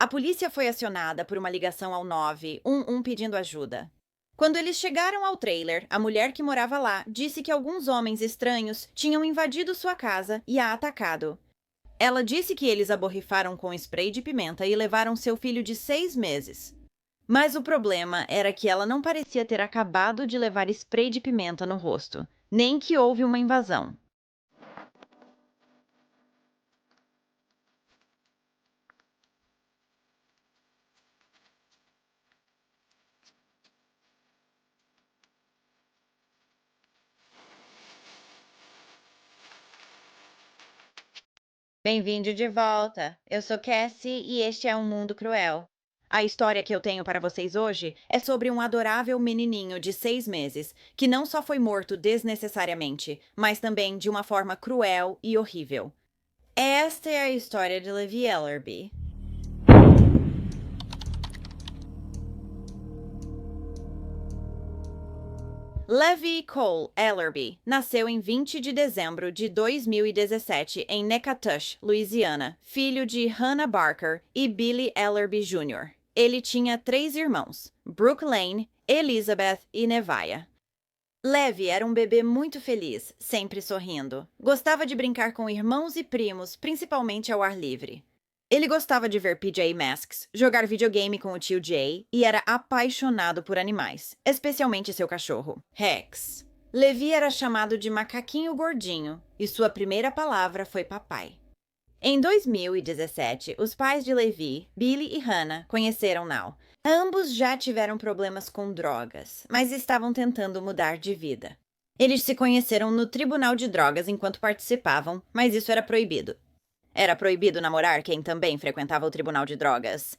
A polícia foi acionada por uma ligação ao 911 pedindo ajuda. Quando eles chegaram ao trailer, a mulher que morava lá disse que alguns homens estranhos tinham invadido sua casa e a atacado. Ela disse que eles a borrifaram com spray de pimenta e levaram seu filho de 6 meses. Mas o problema era que ela não parecia ter acabado de levar spray de pimenta no rosto, nem que houve uma invasão. Bem-vindo de volta. Eu sou Cassie e este é Um Mundo Cruel. A história que eu tenho para vocês hoje é sobre um adorável menininho de 6 meses que não só foi morto desnecessariamente, mas também de uma forma cruel e horrível. Esta é a história de Levi Ellerby. Levi Cole Ellerby nasceu em 20 de dezembro de 2017 em Natchitoches, Louisiana, filho de Hannah Barker e Billy Ellerby Jr. Ele tinha 3 irmãos, Brooke Lane, Elizabeth e Nevaeh. Levi era um bebê muito feliz, sempre sorrindo. Gostava de brincar com irmãos e primos, principalmente ao ar livre. Ele gostava de ver PJ Masks, jogar videogame com o tio Jay e era apaixonado por animais, especialmente seu cachorro, Rex. Levi era chamado de macaquinho gordinho e sua primeira palavra foi papai. Em 2017, os pais de Levi, Billy e Hannah, conheceram Now. Ambos já tiveram problemas com drogas, mas estavam tentando mudar de vida. Eles se conheceram no tribunal de drogas enquanto participavam, mas isso era proibido. Era proibido namorar quem também frequentava o tribunal de drogas.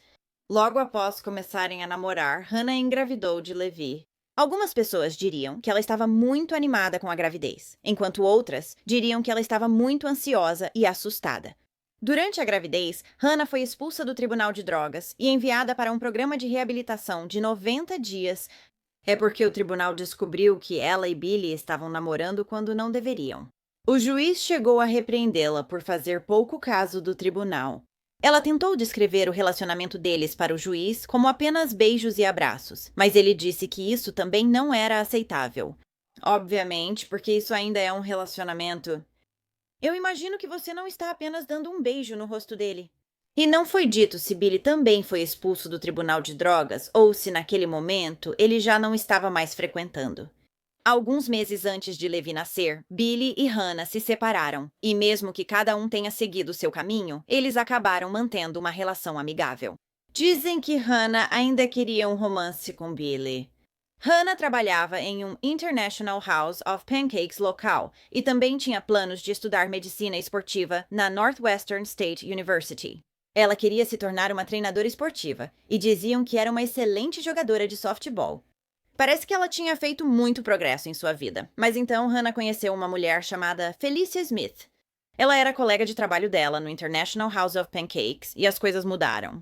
Logo após começarem a namorar, Hannah engravidou de Levi. Algumas pessoas diriam que ela estava muito animada com a gravidez, enquanto outras diriam que ela estava muito ansiosa e assustada. Durante a gravidez, Hannah foi expulsa do tribunal de drogas e enviada para um programa de reabilitação de 90 dias. É porque o tribunal descobriu que ela e Billy estavam namorando quando não deveriam. O juiz chegou a repreendê-la por fazer pouco caso do tribunal. Ela tentou descrever o relacionamento deles para o juiz como apenas beijos e abraços, mas ele disse que isso também não era aceitável. Obviamente, porque isso ainda é um relacionamento. Eu imagino que você não está apenas dando um beijo no rosto dele. E não foi dito se Billy também foi expulso do tribunal de drogas ou se naquele momento ele já não estava mais frequentando. Alguns meses antes de Levi nascer, Billy e Hannah se separaram, e mesmo que cada um tenha seguido seu caminho, eles acabaram mantendo uma relação amigável. Dizem que Hannah ainda queria um romance com Billy. Hannah trabalhava em um International House of Pancakes local e também tinha planos de estudar medicina esportiva na Northwestern State University. Ela queria se tornar uma treinadora esportiva e diziam que era uma excelente jogadora de softball. Parece que ela tinha feito muito progresso em sua vida, mas então Hannah conheceu uma mulher chamada Felicia Smith. Ela era colega de trabalho dela no International House of Pancakes e as coisas mudaram.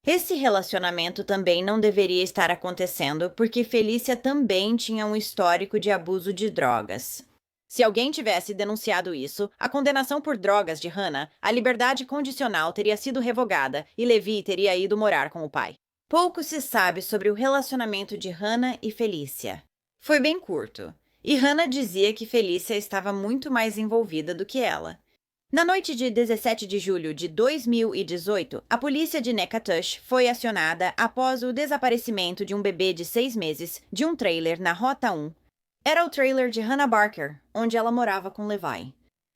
Esse relacionamento também não deveria estar acontecendo porque Felicia também tinha um histórico de abuso de drogas. Se alguém tivesse denunciado isso, a condenação por drogas de Hannah, a liberdade condicional teria sido revogada e Levi teria ido morar com o pai. Pouco se sabe sobre o relacionamento de Hannah e Felicia. Foi bem curto, e Hannah dizia que Felicia estava muito mais envolvida do que ela. Na noite de 17 de julho de 2018, a polícia de Natchitoches foi acionada após o desaparecimento de um bebê de 6 meses de um trailer na Rota 1. Era o trailer de Hannah Barker, onde ela morava com Levi.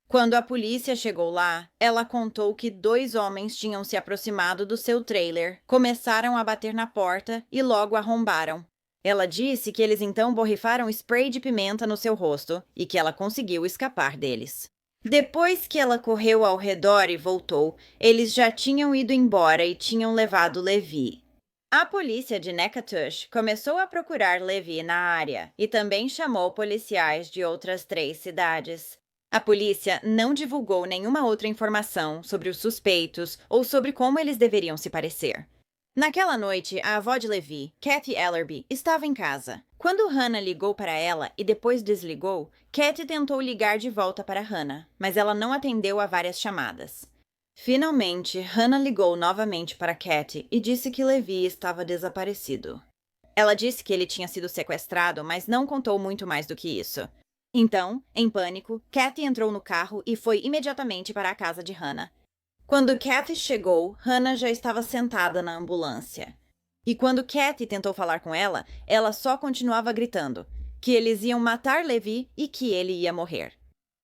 Quando a polícia chegou lá, ela contou que 2 homens tinham se aproximado do seu trailer, começaram a bater na porta e logo arrombaram. Ela disse que eles então borrifaram spray de pimenta no seu rosto e que ela conseguiu escapar deles. Depois que ela correu ao redor e voltou, eles já tinham ido embora e tinham levado Levi. A polícia de Natchitoches começou a procurar Levi na área e também chamou policiais de outras 3 cidades. A polícia não divulgou nenhuma outra informação sobre os suspeitos ou sobre como eles deveriam se parecer. Naquela noite, a avó de Levi, Kathy Ellerby, estava em casa. Quando Hannah ligou para ela e depois desligou, Kathy tentou ligar de volta para Hannah, mas ela não atendeu a várias chamadas. Finalmente, Hannah ligou novamente para Katie e disse que Levi estava desaparecido. Ela disse que ele tinha sido sequestrado, mas não contou muito mais do que isso. Então, em pânico, Katie entrou no carro e foi imediatamente para a casa de Hannah. Quando Katie chegou, Hannah já estava sentada na ambulância. E quando Katie tentou falar com ela, ela só continuava gritando que eles iam matar Levi e que ele ia morrer.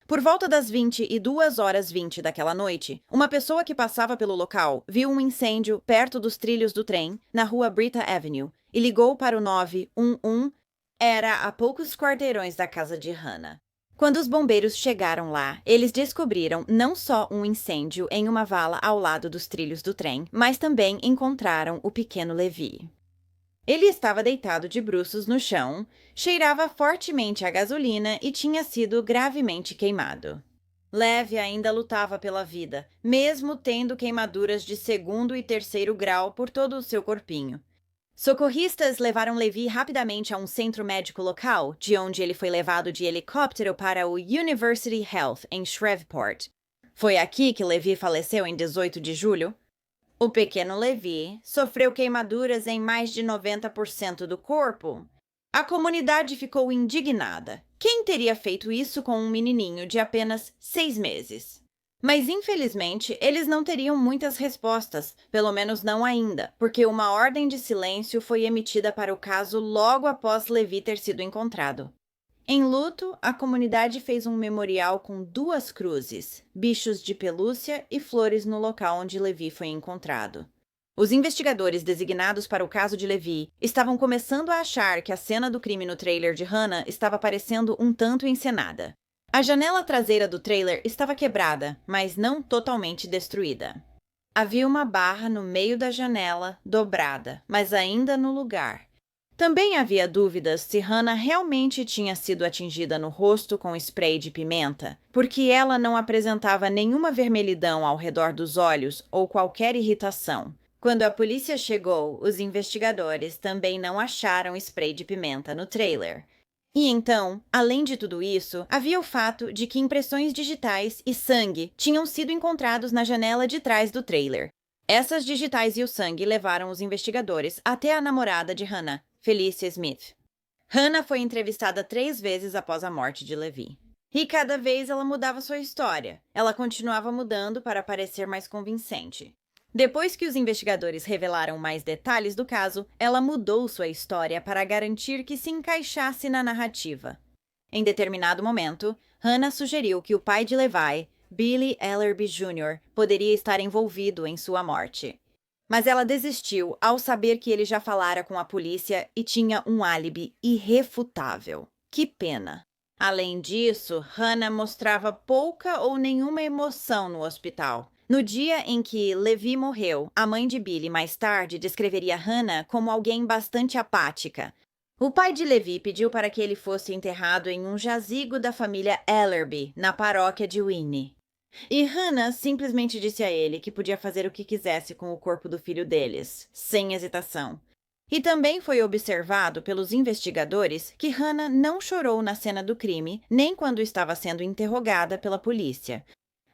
Por volta das 22h20 daquela noite, uma pessoa que passava pelo local viu um incêndio perto dos trilhos do trem, na rua Britta Avenue, e ligou para o 911. Era a poucos quarteirões da casa de Hannah. Quando os bombeiros chegaram lá, eles descobriram não só um incêndio em uma vala ao lado dos trilhos do trem, mas também encontraram o pequeno Levi. Ele estava deitado de bruços no chão, cheirava fortemente a gasolina e tinha sido gravemente queimado. Levi ainda lutava pela vida, mesmo tendo queimaduras de 2º e 3º grau por todo o seu corpinho. Socorristas levaram Levi rapidamente a um centro médico local, de onde ele foi levado de helicóptero para o University Health, em Shreveport. Foi aqui que Levi faleceu em 18 de julho. O pequeno Levi sofreu queimaduras em mais de 90% do corpo. A comunidade ficou indignada. Quem teria feito isso com um menininho de apenas 6 meses? Mas, infelizmente, eles não teriam muitas respostas, pelo menos não ainda, porque uma ordem de silêncio foi emitida para o caso logo após Levi ter sido encontrado. Em luto, a comunidade fez um memorial com 2 cruzes, bichos de pelúcia e flores no local onde Levi foi encontrado. Os investigadores designados para o caso de Levi estavam começando a achar que a cena do crime no trailer de Hannah estava parecendo um tanto encenada. A janela traseira do trailer estava quebrada, mas não totalmente destruída. Havia uma barra no meio da janela, dobrada, mas ainda no lugar. Também havia dúvidas se Hannah realmente tinha sido atingida no rosto com spray de pimenta, porque ela não apresentava nenhuma vermelhidão ao redor dos olhos ou qualquer irritação. Quando a polícia chegou, os investigadores também não acharam spray de pimenta no trailer. E então, além de tudo isso, havia o fato de que impressões digitais e sangue tinham sido encontrados na janela de trás do trailer. Essas digitais e o sangue levaram os investigadores até a namorada de Hannah, Felicia Smith. Hannah foi entrevistada 3 vezes após a morte de Levi. E cada vez ela mudava sua história. Ela continuava mudando para parecer mais convincente. Depois que os investigadores revelaram mais detalhes do caso, ela mudou sua história para garantir que se encaixasse na narrativa. Em determinado momento, Hannah sugeriu que o pai de Levi, Billy Ellerby Jr., poderia estar envolvido em sua morte. Mas ela desistiu ao saber que ele já falara com a polícia e tinha um álibi irrefutável. Que pena! Além disso, Hannah mostrava pouca ou nenhuma emoção no hospital. No dia em que Levi morreu, a mãe de Billy mais tarde descreveria Hannah como alguém bastante apática. O pai de Levi pediu para que ele fosse enterrado em um jazigo da família Ellerby, na paróquia de Winnie. E Hannah simplesmente disse a ele que podia fazer o que quisesse com o corpo do filho deles, sem hesitação. E também foi observado pelos investigadores que Hannah não chorou na cena do crime, nem quando estava sendo interrogada pela polícia.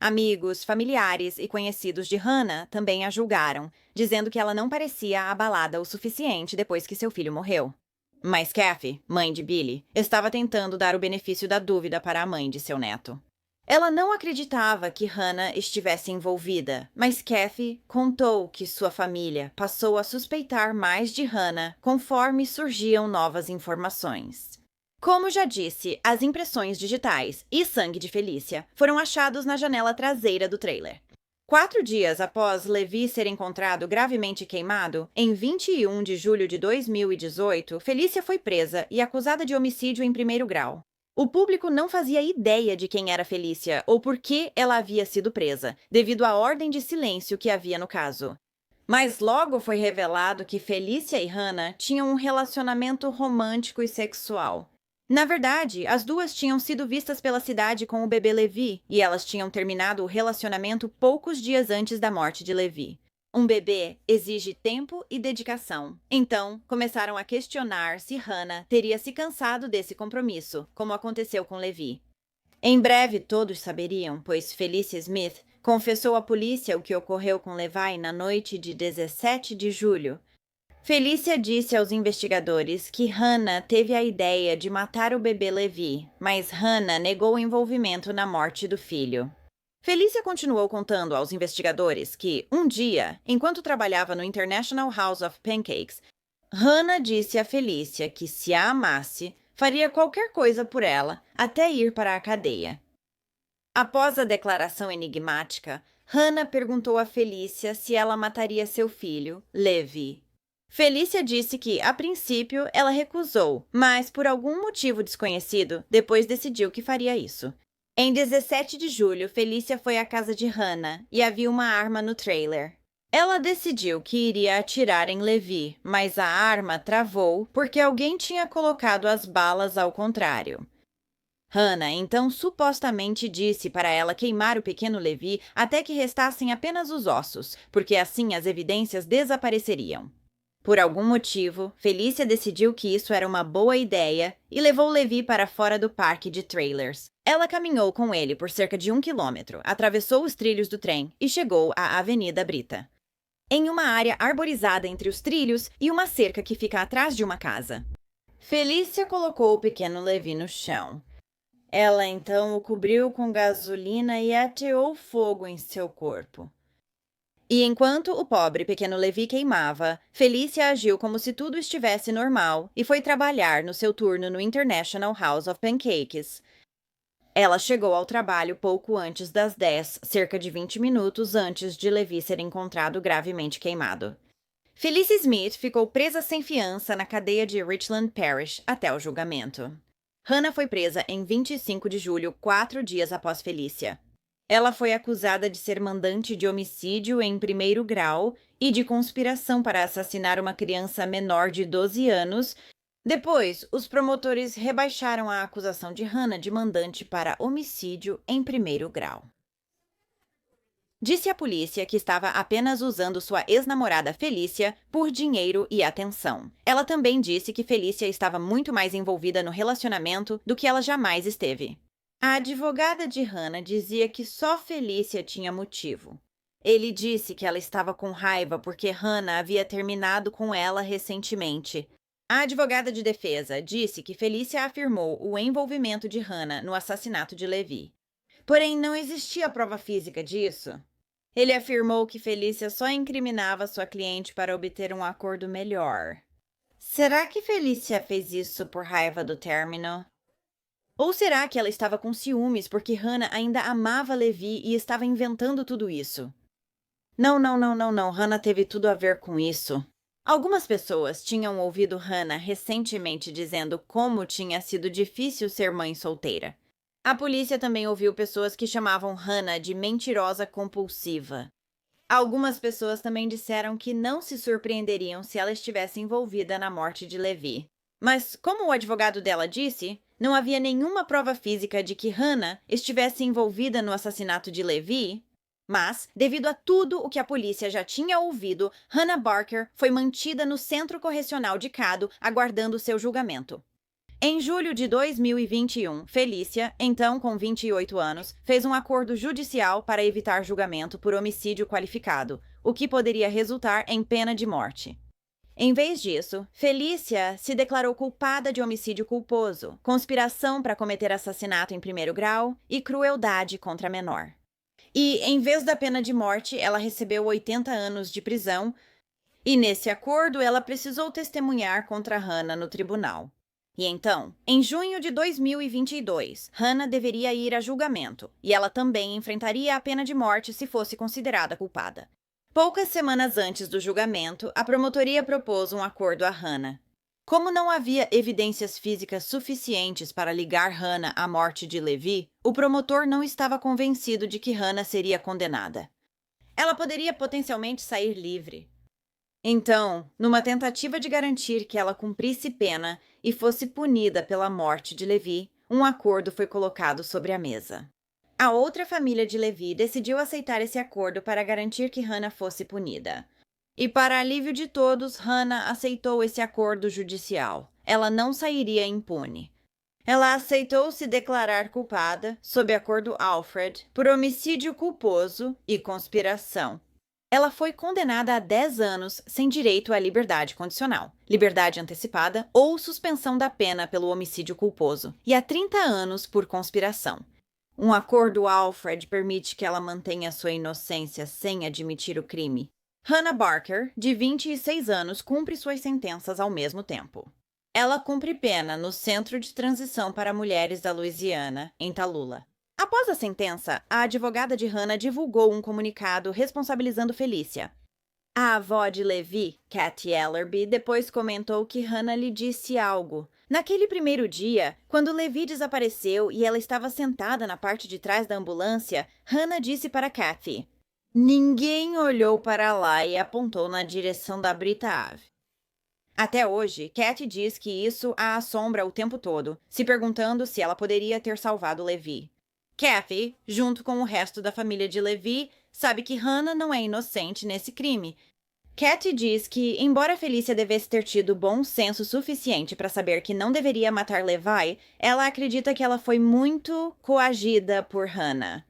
Amigos, familiares e conhecidos de Hannah também a julgaram, dizendo que ela não parecia abalada o suficiente depois que seu filho morreu. Mas Kathy, mãe de Billy, estava tentando dar o benefício da dúvida para a mãe de seu neto. Ela não acreditava que Hannah estivesse envolvida, mas Kathy contou que sua família passou a suspeitar mais de Hannah conforme surgiam novas informações. Como já disse, as impressões digitais e sangue de Felicia foram achados na janela traseira do trailer. 4 dias após Levi ser encontrado gravemente queimado, em 21 de julho de 2018, Felicia foi presa e acusada de homicídio em 1º grau. O público não fazia ideia de quem era Felicia ou por que ela havia sido presa, devido à ordem de silêncio que havia no caso. Mas logo foi revelado que Felicia e Hannah tinham um relacionamento romântico e sexual. Na verdade, as duas tinham sido vistas pela cidade com o bebê Levi, e elas tinham terminado o relacionamento poucos dias antes da morte de Levi. Um bebê exige tempo e dedicação. Então, começaram a questionar se Hannah teria se cansado desse compromisso, como aconteceu com Levi. Em breve todos saberiam, pois Felicia Smith confessou à polícia o que ocorreu com Levi na noite de 17 de julho. Felícia disse aos investigadores que Hannah teve a ideia de matar o bebê Levi, mas Hannah negou o envolvimento na morte do filho. Felícia continuou contando aos investigadores que, um dia, enquanto trabalhava no International House of Pancakes, Hannah disse a Felícia que, se a amasse, faria qualquer coisa por ela, até ir para a cadeia. Após a declaração enigmática, Hannah perguntou a Felícia se ela mataria seu filho, Levi. Felícia disse que, a princípio, ela recusou, mas, por algum motivo desconhecido, depois decidiu que faria isso. Em 17 de julho, Felícia foi à casa de Hannah e havia uma arma no trailer. Ela decidiu que iria atirar em Levi, mas a arma travou porque alguém tinha colocado as balas ao contrário. Hannah então supostamente disse para ela queimar o pequeno Levi até que restassem apenas os ossos, porque assim as evidências desapareceriam. Por algum motivo, Felícia decidiu que isso era uma boa ideia e levou Levi para fora do parque de trailers. Ela caminhou com ele por cerca de 1 quilômetro, atravessou os trilhos do trem e chegou à Avenida Brita, em uma área arborizada entre os trilhos e uma cerca que fica atrás de uma casa. Felícia colocou o pequeno Levi no chão. Ela então o cobriu com gasolina e ateou fogo em seu corpo. E enquanto o pobre pequeno Levi queimava, Felícia agiu como se tudo estivesse normal e foi trabalhar no seu turno no International House of Pancakes. Ela chegou ao trabalho pouco antes das 10, cerca de 20 minutos antes de Levi ser encontrado gravemente queimado. Felicia Smith ficou presa sem fiança na cadeia de Richland Parish até o julgamento. Hannah foi presa em 25 de julho, 4 dias após Felícia. Ela foi acusada de ser mandante de homicídio em primeiro grau e de conspiração para assassinar uma criança menor de 12 anos. Depois, os promotores rebaixaram a acusação de Hannah de mandante para homicídio em primeiro grau. Disse à polícia que estava apenas usando sua ex-namorada Felícia por dinheiro e atenção. Ela também disse que Felícia estava muito mais envolvida no relacionamento do que ela jamais esteve. A advogada de Hannah dizia que só Felícia tinha motivo. Ele disse que ela estava com raiva porque Hannah havia terminado com ela recentemente. A advogada de defesa disse que Felícia afirmou o envolvimento de Hannah no assassinato de Levi. Porém, não existia prova física disso. Ele afirmou que Felícia só incriminava sua cliente para obter um acordo melhor. Será que Felícia fez isso por raiva do término? Ou será que ela estava com ciúmes porque Hannah ainda amava Levi e estava inventando tudo isso? Não. Hannah teve tudo a ver com isso. Algumas pessoas tinham ouvido Hannah recentemente dizendo como tinha sido difícil ser mãe solteira. A polícia também ouviu pessoas que chamavam Hannah de mentirosa compulsiva. Algumas pessoas também disseram que não se surpreenderiam se ela estivesse envolvida na morte de Levi. Mas, como o advogado dela disse, não havia nenhuma prova física de que Hannah estivesse envolvida no assassinato de Levi. Mas, devido a tudo o que a polícia já tinha ouvido, Hannah Barker foi mantida no Centro Correcional de Cado, aguardando seu julgamento. Em julho de 2021, Felícia, então com 28 anos, fez um acordo judicial para evitar julgamento por homicídio qualificado, o que poderia resultar em pena de morte. Em vez disso, Felícia se declarou culpada de homicídio culposo, conspiração para cometer assassinato em primeiro grau e crueldade contra menor. E, em vez da pena de morte, ela recebeu 80 anos de prisão, e nesse acordo ela precisou testemunhar contra Hannah no tribunal. E então, em junho de 2022, Hannah deveria ir a julgamento, e ela também enfrentaria a pena de morte se fosse considerada culpada. Poucas semanas antes do julgamento, a promotoria propôs um acordo a Hannah. Como não havia evidências físicas suficientes para ligar Hannah à morte de Levi, o promotor não estava convencido de que Hannah seria condenada. Ela poderia potencialmente sair livre. Então, numa tentativa de garantir que ela cumprisse pena e fosse punida pela morte de Levi, um acordo foi colocado sobre a mesa. A outra família de Levi decidiu aceitar esse acordo para garantir que Hannah fosse punida. E para alívio de todos, Hannah aceitou esse acordo judicial. Ela não sairia impune. Ela aceitou se declarar culpada, sob acordo Alfred, por homicídio culposo e conspiração. Ela foi condenada a 10 anos sem direito à liberdade condicional, liberdade antecipada ou suspensão da pena pelo homicídio culposo, e a 30 anos por conspiração. Um acordo Alfred permite que ela mantenha sua inocência sem admitir o crime. Hannah Barker, de 26 anos, cumpre suas sentenças ao mesmo tempo. Ela cumpre pena no Centro de Transição para Mulheres da Louisiana, em Tallulah. Após a sentença, a advogada de Hannah divulgou um comunicado responsabilizando Felícia. A avó de Levi, Kathy Ellerby, depois comentou que Hannah lhe disse algo. Naquele primeiro dia, quando Levi desapareceu e ela estava sentada na parte de trás da ambulância, Hannah disse para Kathy: "Ninguém olhou para lá" e apontou na direção da Brita Ave. Até hoje, Kathy diz que isso a assombra o tempo todo, se perguntando se ela poderia ter salvado Levi. Kathy, junto com o resto da família de Levi, sabe que Hannah não é inocente nesse crime. Kathy diz que, embora Felícia devesse ter tido bom senso suficiente para saber que não deveria matar Levi, ela acredita que ela foi muito coagida por Hannah.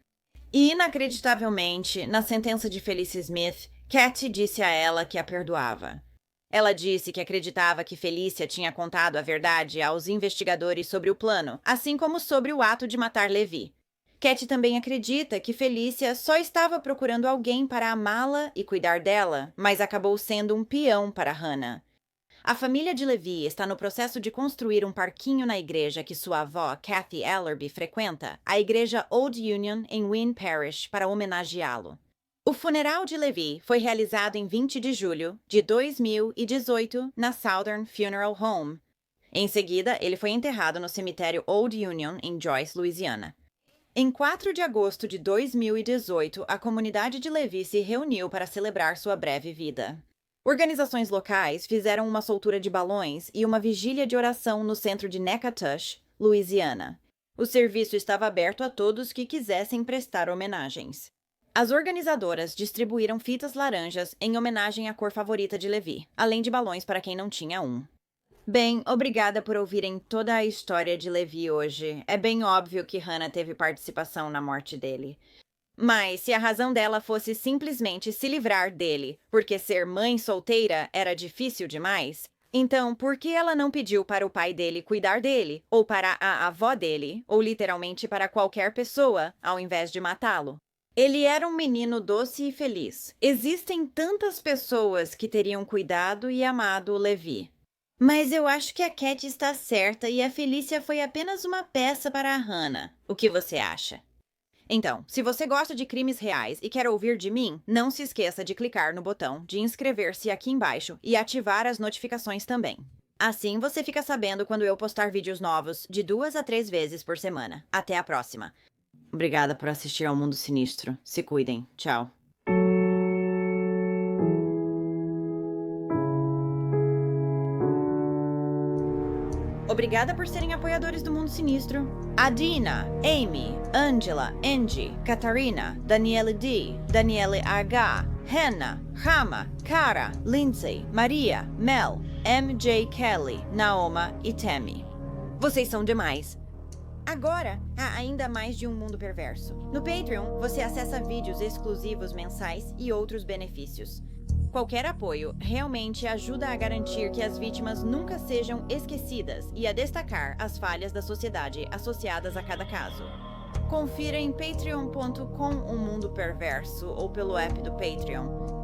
Inacreditavelmente, na sentença de Felícia Smith, Kathy disse a ela que a perdoava. Ela disse que acreditava que Felícia tinha contado a verdade aos investigadores sobre o plano, assim como sobre o ato de matar Levi. Kathy também acredita que Felícia só estava procurando alguém para amá-la e cuidar dela, mas acabou sendo um peão para Hannah. A família de Levi está no processo de construir um parquinho na igreja que sua avó, Kathy Ellerby, frequenta, a igreja Old Union, em Wynne Parish, para homenageá-lo. O funeral de Levi foi realizado em 20 de julho de 2018 na Southern Funeral Home. Em seguida, ele foi enterrado no cemitério Old Union, em Joyce, Louisiana. Em 4 de agosto de 2018, a comunidade de Levi se reuniu para celebrar sua breve vida. Organizações locais fizeram uma soltura de balões e uma vigília de oração no centro de Natchitoches, Louisiana. O serviço estava aberto a todos que quisessem prestar homenagens. As organizadoras distribuíram fitas laranjas em homenagem à cor favorita de Levi, além de balões para quem não tinha um. Bem, obrigada por ouvirem toda a história de Levi hoje. É bem óbvio que Hannah teve participação na morte dele. Mas se a razão dela fosse simplesmente se livrar dele, porque ser mãe solteira era difícil demais, então por que ela não pediu para o pai dele cuidar dele, ou para a avó dele, ou literalmente para qualquer pessoa, ao invés de matá-lo? Ele era um menino doce e feliz. Existem tantas pessoas que teriam cuidado e amado Levi. Mas eu acho que a Kathy está certa e a Felícia foi apenas uma peça para a Hannah. O que você acha? Então, se você gosta de crimes reais e quer ouvir de mim, não se esqueça de clicar no botão de inscrever-se aqui embaixo e ativar as notificações também. Assim você fica sabendo quando eu postar vídeos novos de 2 a 3 vezes por semana. Até a próxima. Obrigada por assistir ao Mundo Sinistro. Se cuidem. Tchau. Obrigada por serem apoiadores do Mundo Sinistro. Adina, Amy, Angela, Angie, Catarina, Daniele D, Daniele H, Hannah, Rama, Cara, Lindsay, Maria, Mel, MJ Kelly, Naoma e Tammy. Vocês são demais. Agora, há ainda mais de um mundo perverso. No Patreon, você acessa vídeos exclusivos mensais e outros benefícios. Qualquer apoio realmente ajuda a garantir que as vítimas nunca sejam esquecidas e a destacar as falhas da sociedade associadas a cada caso. Confira em patreon.com um mundo perverso ou pelo app do Patreon.